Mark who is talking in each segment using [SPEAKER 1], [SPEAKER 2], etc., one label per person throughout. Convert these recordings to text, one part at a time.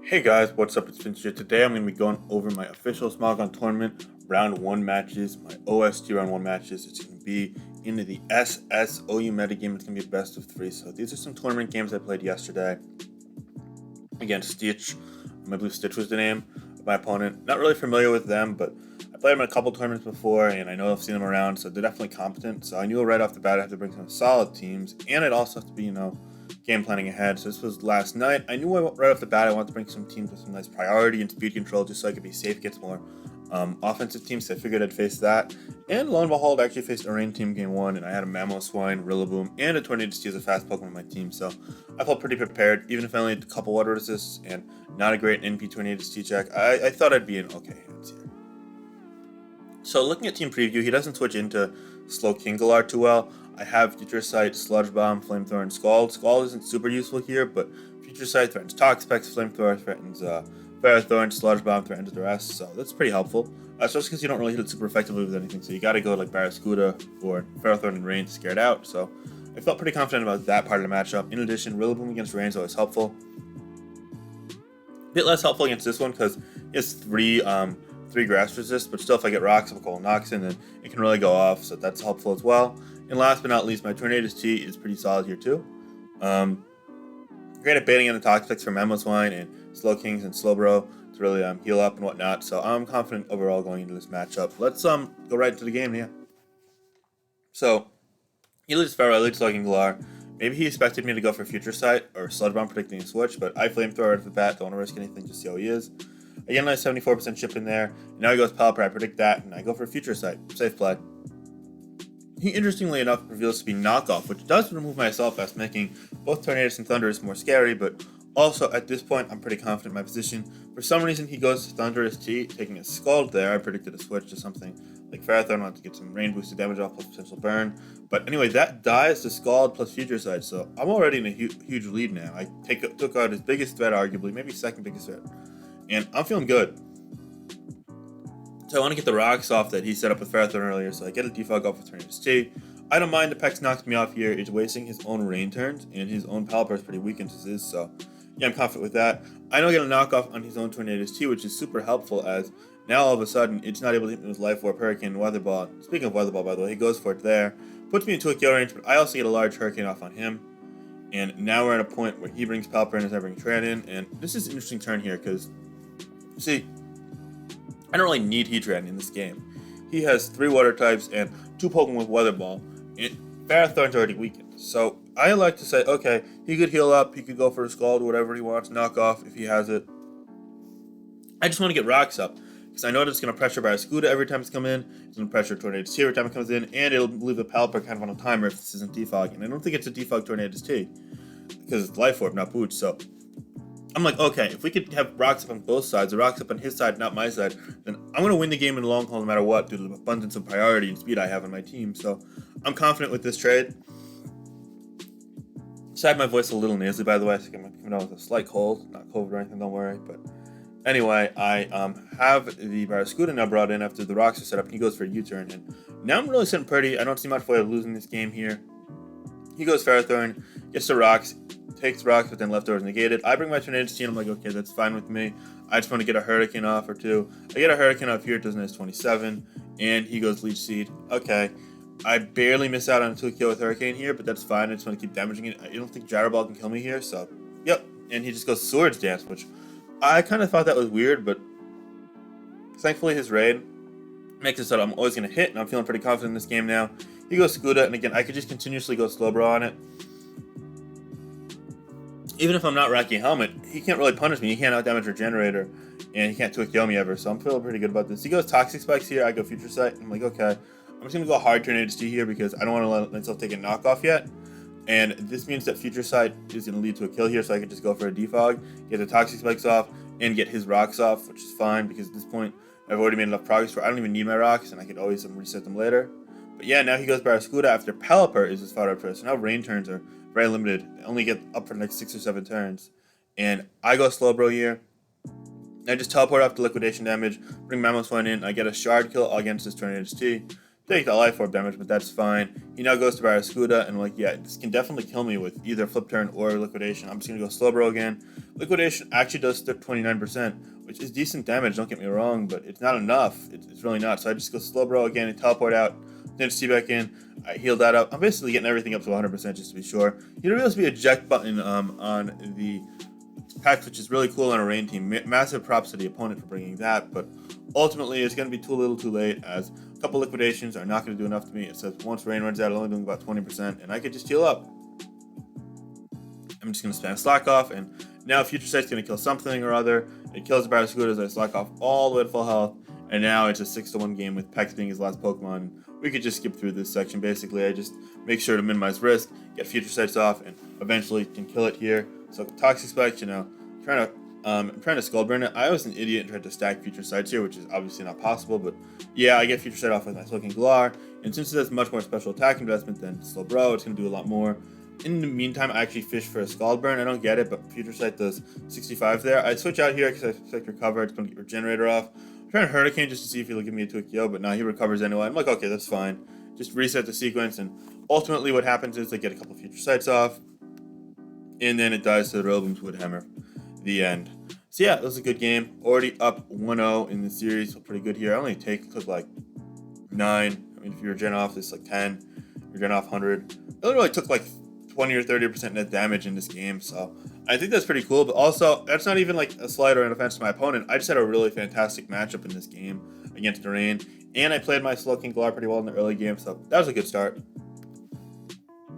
[SPEAKER 1] Hey guys, what's up? It's Vince here. Today I'm going to be going over my official Smogon Tournament round 1 matches, my OST round 1 matches. It's going to be into the SSOU metagame. It's going to be a best of 3. So these are some tournament games I played yesterday against Stitch. I believe Stitch was the name of my opponent. Not really familiar with them, but I played them in a couple tournaments before, and I know I've seen them around, so they're definitely competent. So I knew right off the bat I have to bring some solid teams, and it also has to be, game planning ahead. So this was last night. I knew right off the bat I wanted to bring some teams with some nice priority and speed control just so I could be safe against more offensive teams. So I figured I'd face that. And lo and behold, I actually faced a rain team game 1, and I had a Mamoswine, Rillaboom, and a Tornadus as a fast Pokemon on my team. So I felt pretty prepared, even if I only had a couple water resists and not a great NP Tornadus check. I thought I'd be in okay hands here. So looking at team preview, he doesn't switch into slow Kingalar too well. I have Future Sight, Sludge Bomb, Flamethrower, and Scald. Scald isn't super useful here, but Future Sight threatens Toxapex, Flamethrower threatens Ferrothorn, Sludge Bomb threatens the rest, so that's pretty helpful. Especially because you don't really hit it super effectively with anything, so you gotta go like Barraskewda or Ferrothorn and Rain to scare it out, so I felt pretty confident about that part of the matchup. In addition, Rillaboom against Rain is always helpful. A bit less helpful against this one because he has three grass resist, but still if I get rocks up a Noxin, then it can really go off, so that's helpful as well. And last but not least, my Tornadus T is pretty solid here too. Great at baiting in the Toxapex from Mamoswine and Slowkings and Slowbro to really heal up and whatnot, so I'm confident overall going into this matchup. Let's go right into the game here. So, he leads Pharaoh, I lead Slowking Galar. Maybe he expected me to go for Future Sight or Sludge Bomb predicting a switch, but I Flamethrower right off the bat, don't want to risk anything, just see how he is. I get a nice 74% chip in there. Now he goes Pelipper, I predict that, and I go for Future Sight. Safe play. He, interestingly enough, reveals to be Knockoff, which does remove my Assault Vest, making both Tornadus and Thundurus more scary, but also, at this point, I'm pretty confident in my position. For some reason, he goes to Thundurus T, taking a Scald there. I predicted a switch to something like Ferrothorn, wanted to get some rain boosted damage off plus potential burn. But anyway, that dies to Scald plus Future Sight, so I'm already in a huge lead now. I took out his biggest threat, arguably, maybe second biggest threat, and I'm feeling good. So I want to get the rocks off that he set up with Ferrothorn earlier, so I get a defog off with Tornadus T. I don't mind the Pex knocks me off here. It's wasting his own rain turns, and his own Pelipper is pretty weak into his, so yeah, I'm confident with that. I know I get a knockoff on his own Tornadus T, which is super helpful as now all of a sudden it's not able to hit me with Life Orb, Hurricane, and Weather Ball. Speaking of Weather Ball, by the way, he goes for it there. Puts me into a kill range, but I also get a large Hurricane off on him. And now we're at a point where he brings Pelipper in as I bring Tran in, and this is an interesting turn here because, see, I don't really need Heatran in this game. He has 3 water types and 2 Pokemon with Weather Ball, and Ferrothorn's already weakened. So I like to say, okay, he could heal up, he could go for a Scald, whatever he wants, knock off if he has it. I just want to get rocks up, because I know that it's going to pressure Barraskewda every time it's come in, it's going to pressure Tornadus T every time it comes in, and it'll leave the Pelipper kind of on a timer if this isn't defog. And I don't think it's a defog Tornadus T, because it's Life Orb, not Boots, so I'm like, okay, if we could have rocks up on both sides, the rocks up on his side, not my side, then I'm going to win the game in the long haul no matter what due to the abundance of priority and speed I have on my team. So I'm confident with this trade. Sorry, my voice a little nasally, by the way. I think I'm coming out with a slight cold. Not COVID or anything, don't worry. But anyway, I have the Barraskewda now brought in after the rocks are set up. He goes for a U-turn. And now I'm really sitting pretty. I don't see much way of losing this game here. He goes Ferrothorn, gets the rocks, takes rocks, but then leftovers negated. I bring my Tornadus T, and I'm like, okay, that's fine with me. I just want to get a Hurricane off or two. I get a Hurricane off here, it does nice 27, and he goes Leech Seed. Okay, I barely miss out on a 2-kill with Hurricane here, but that's fine. I just want to keep damaging it. I don't think Gyro Ball can kill me here, so yep. And he just goes Swords Dance, which I kind of thought that was weird, but thankfully his raid makes it so that I'm always going to hit, and I'm feeling pretty confident in this game now. He goes Scooda, and again, I could just continuously go Slowbro on it. Even if I'm not racking Helmet, he can't really punish me. He can't outdamage Regenerator, and he can't 2-kill me ever, so I'm feeling pretty good about this. He goes Toxic Spikes here, I go Future Sight. I'm like, okay, I'm just going to go hard Tornadus T here because I don't want to let myself take a knockoff yet. And this means that Future Sight is going to lead to a kill here, so I can just go for a defog, get the Toxic Spikes off, and get his rocks off, which is fine because at this point I've already made enough progress where I don't even need my rocks, and I could always reset them later. But yeah, now he goes Barraskewda after Pelipper is his fodder choice. So now rain turns are very limited. They only get up for the next 6 or 7 turns. And I go Slowbro here. I just teleport off the liquidation damage, bring Mamoswine in. I get a shard kill against this Tornadus T. take the life orb damage, but that's fine. He now goes to Barraskewda, and like, yeah, this can definitely kill me with either flip turn or liquidation. I'm just gonna go Slowbro again. Liquidation actually does 29%, which is decent damage, don't get me wrong, but it's not enough. It's really not. So I just go Slowbro again and teleport out, then T back in. I heal that up. I'm basically getting everything up to 100% just to be sure. You know, there's be a eject button on the pack, which is really cool on a rain team. Massive props to the opponent for bringing that, but ultimately it's going to be too little too late, as a couple liquidations are not going to do enough to me. It says once rain runs out, I'm only doing about 20%, and I could just heal up. I'm just going to spam Slack off, and now Future Sight's going to kill something or other. It kills the Barraskewda as I Slack off all the way to full health, and now it's a 6-1 game with Pex being his last Pokemon. We could just skip through this section. Basically, I just make sure to minimize risk, get Future Sights off, and eventually can kill it here. So Toxic Spike, you know, I'm trying to Skull Burn it. I was an idiot and tried to stack Future Sights here, which is obviously not possible, but yeah, I get Future Sight off with my Smogon Galar, and since it has much more special attack investment than Slowbro, it's going to do a lot more. In the meantime, I actually fish for a Skull Burn. I don't get it, but Future Sight does 65 there. I switch out here because I expect Recover. It's going to get Regenerator off. I'm trying to Hurricane just to see if he'll give me a 2-KO, but no, he recovers anyway. I'm like, okay, that's fine. Just reset the sequence, and ultimately what happens is I get a couple Future Sights off, and then it dies to the Rillaboom's Wood Hammer. The end. So yeah, it was a good game. Already up 1-0 in the series, so pretty good here. I only took like 9. I mean, if you regen off, it's like 10. Regen off 100. It literally took like 20 or 30% net damage in this game, so I think that's pretty cool. But also, that's not even like a slight or an offense to my opponent. I just had a really fantastic matchup in this game against Rain, and I played my Smogon Galar pretty well in the early game, so that was a good start.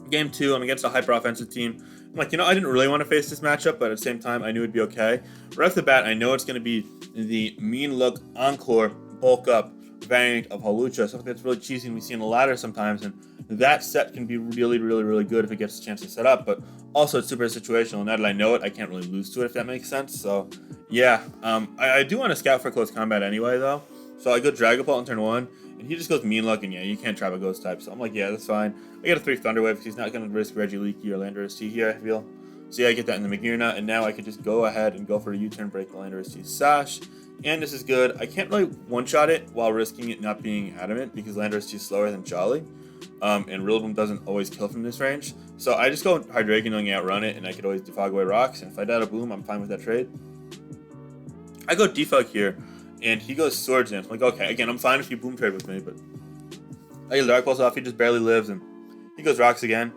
[SPEAKER 1] Game 2, I'm against a hyper-offensive team. I'm like, you know, I didn't really want to face this matchup, but at the same time, I knew it'd be okay. Right off the bat, I know it's going to be the mean look Encore bulk up variant of Hawlucha, something that's really cheesy and we see in the ladder sometimes, and that set can be really, really, really good if it gets a chance to set up, but also it's super situational. Now that I know it, I can't really lose to it, if that makes sense. So yeah, I do want to scout for close combat anyway, though. So I go Dragapult on turn 1, and he just goes mean luck, and yeah, you can't trap a ghost type. So I'm like, yeah, that's fine. I get a 3 Thunder Wave because he's not going to risk Regieleki or Landorus T here, I feel. So yeah, I get that in the Magearna, and now I can just go ahead and go for a U-turn, break the Landorus T Sash. And this is good. I can't really one-shot it while risking it not being adamant because Landorus T is slower than Jolly. And Rillaboom doesn't always kill from this range. So I just go Hydreigon knowing I outrun it, and I could always defog away rocks. And if I die to Boom, I'm fine with that trade. I go defog here, and he goes Swords Dance. I'm like, okay, again, I'm fine if you Boom trade with me, but I get Dark Pulse off, he just barely lives, and he goes Rocks again.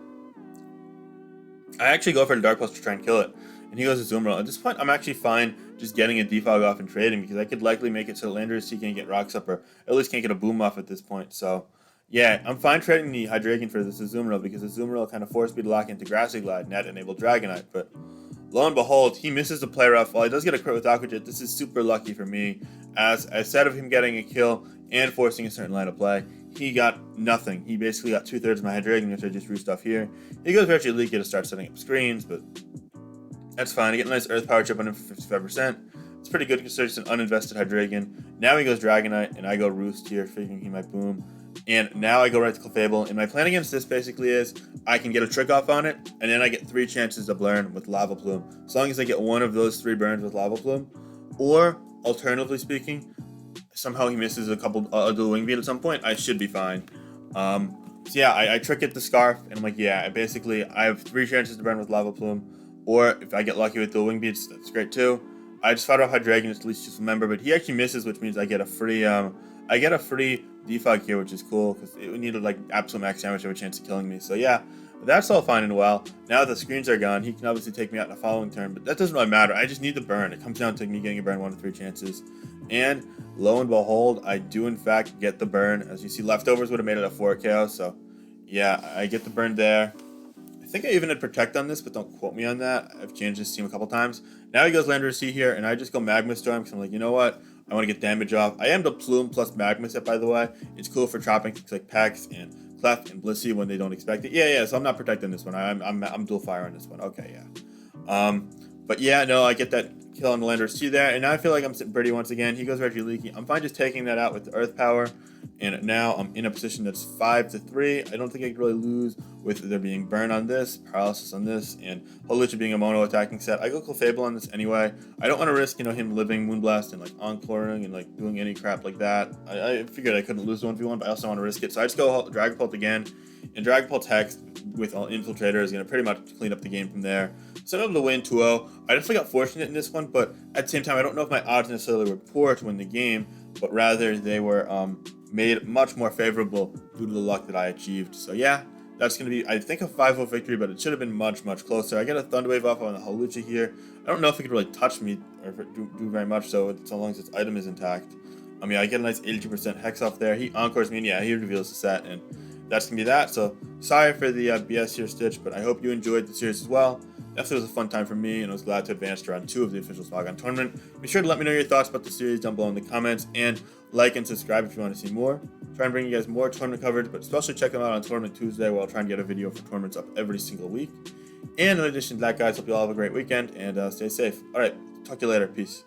[SPEAKER 1] I actually go for the Dark Pulse to try and kill it, and he goes to Azumarill. At this point, I'm actually fine just getting a defog off and trading, because I could likely make it so Landorus T can't get Rocks up, or at least can't get a Boom off at this point, so yeah, I'm fine trading the Hydreigon for this Azumarill, because Azumarill kind of forced me to lock into Grassy Glide, and that enabled Dragonite, but lo and behold, he misses the play rough. While he does get a crit with Aqua Jet, this is super lucky for me, as instead of him getting a kill and forcing a certain line of play, he got nothing. He basically got 2/3 of my Hydreigon, which I just roost off here. He goes Regieleki to start setting up screens, but that's fine. I get a nice Earth Power chip on him for 55%. It's pretty good considering it's an uninvested Hydreigon. Now he goes Dragonite, and I go Roost here, figuring he might Boom. And now I go right to Clefable, and my plan against this basically is I can get a trick off on it, and then I get 3 chances to burn with Lava Plume. As long as I get one of those 3 burns with Lava Plume, or alternatively speaking, somehow he misses a couple the Wing Beat at some point, I should be fine. So yeah, I trick it the Scarf, and I'm like, yeah, basically I have 3 chances to burn with Lava Plume, or if I get lucky with the Wing Beats, that's great too. I just fought off Hydreigon, at least just remember, but he actually misses, which means I get a free defog here, which is cool, because it needed like absolute max damage to have a chance of killing me. So yeah, that's all fine and well. Now that the screens are gone, he can obviously take me out in the following turn, but that doesn't really matter. I just need the burn. It comes down to me getting a burn 1 to 3 chances. And lo and behold, I do in fact get the burn. As you see, leftovers would have made it a 4 KO, so yeah, I get the burn there. I think I even had Protect on this, but don't quote me on that. I've changed this team a couple times. Now he goes Landorus T here, and I just go Magma Storm, because I'm like, you know what? I want to get damage off. I am the Plume plus Magma set, by the way. It's cool for chopping things like Pex and Clef and Blissey when they don't expect it. Yeah, so I'm not protecting this one. I'm dual fire on this one. Okay, yeah. But yeah, no, I get that kill on the Landorus T there, and now I feel like I'm sitting pretty once again. He goes Reggie Leaky. I'm fine just taking that out with the Earth Power, and now I'm in a position that's 5-3. I don't think I could really lose with there being Burn on this, Paralysis on this, and Holucha being a mono attacking set. I go Clefable on this anyway. I don't want to risk, him living Moonblast and like Encoring and like doing any crap like that. I figured I couldn't lose the 1v1, but I also don't want to risk it. So I just go Dragapult again, and Dragapult's Hex with all Infiltrator is going to pretty much clean up the game from there. So I'm able to win 2-0. I definitely got fortunate in this one, but at the same time, I don't know if my odds necessarily were poor to win the game, but rather they were made much more favorable due to the luck that I achieved. So yeah, that's going to be, I think, a 5-0 victory, but it should have been much, much closer. I get a Thunder Wave off on the Holucha here. I don't know if it could really touch me or do very much so long as its item is intact. I mean, I get a nice 82% Hex off there. He Encores me, and yeah, he reveals the set, and that's going to be that. So sorry for the BS here, Stitch, but I hope you enjoyed the series as well. Definitely was a fun time for me, and I was glad to advance to round 2 of the official Smogon Tournament. Be sure to let me know your thoughts about the series down below in the comments, and like and subscribe if you want to see more. Try and bring you guys more tournament coverage, but especially check them out on Tournament Tuesday, where I'll try and get a video for tournaments up every single week. And in addition to that, guys, hope you all have a great weekend, and stay safe. Alright, talk to you later. Peace.